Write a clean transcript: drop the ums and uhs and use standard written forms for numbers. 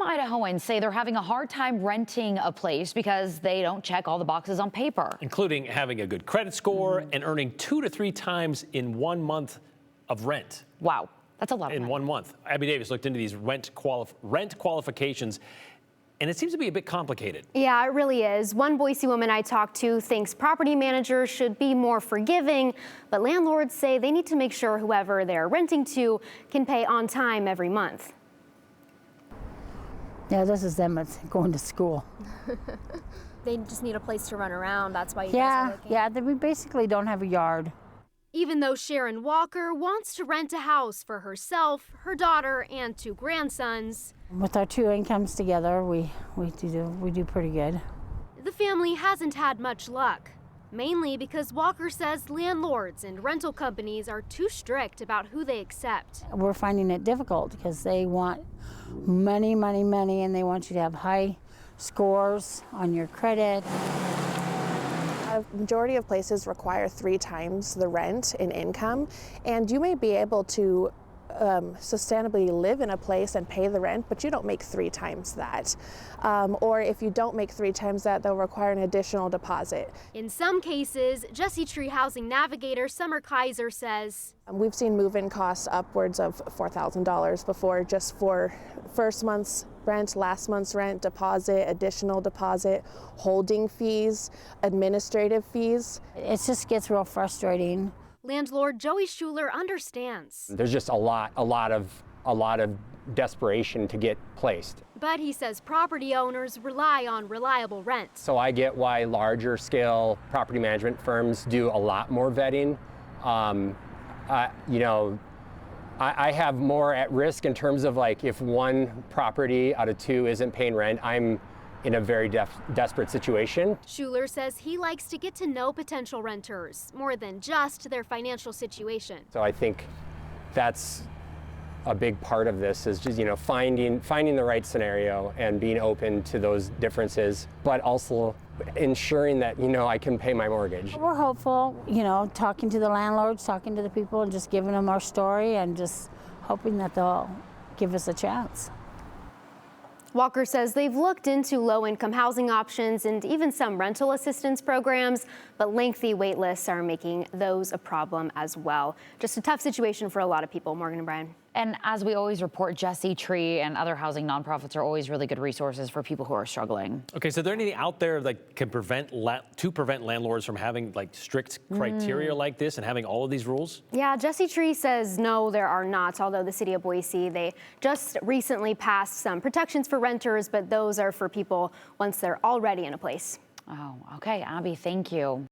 Some Idahoans say they're having a hard time renting a place because they don't check all the boxes on paper, including having a good credit score and earning 2 to 3 times in 1 month of rent. Wow, that's a lot of in money. 1 month. Abby Davis looked into these rent qualifications, and it seems to be a bit complicated. Yeah, it really is. One Boise woman I talked to thinks property managers should be more forgiving, but landlords say they need to make sure whoever they're renting to can pay on time every month. Yeah, this is them going to school. They just need a place to run around. That's why you guys are looking. Yeah, we basically don't have a yard. Even though Sharon Walker wants to rent a house for herself, her daughter, and 2 grandsons, With our 2 incomes together, we do pretty good. the family hasn't had much luck. Mainly because Walker says landlords and rental companies are too strict about who they accept. We're finding it difficult because they want money, money, money, and they want you to have high scores on your credit. A majority of places require 3 times the rent in income, and you may be able to sustainably live in a place and pay the rent, but you don't make 3 times that. Or if you don't make 3 times that, they'll require an additional deposit. In some cases, Jesse Tree Housing Navigator Summer Kaiser says, We've seen move-in costs upwards of $4,000 before, just for first month's rent, last month's rent, deposit, additional deposit, holding fees, administrative fees. It just gets real frustrating. landlord Joey Schuler understands. There's just a lot of desperation to get placed. But he says property owners rely on reliable rent. So I get why larger scale property management firms do a lot more vetting. I have more at risk in terms of, like, if 1 property out of 2 isn't paying rent, I'm in a very desperate situation. Schuler says he likes to get to know potential renters more than just their financial situation. So I think that's a big part of this, is just, finding the right scenario and being open to those differences, but also ensuring that, I can pay my mortgage. We're hopeful, talking to the landlords, talking to the people, and just giving them our story and just hoping that they'll give us a chance. Walker says they've looked into low-income housing options and even some rental assistance programs, but lengthy wait lists are making those a problem as well. Just a tough situation for a lot of people. Morgan and Brian. And as we always report, Jesse Tree and other housing nonprofits are always really good resources for people who are struggling. Okay, so is there anything out there that can prevent landlords from having, like, strict criteria like this and having all of these rules? Yeah, Jesse Tree says no, there are not, although the city of Boise, they just recently passed some protections for renters, but those are for people once they're already in a place. Oh, okay, Abby, thank you.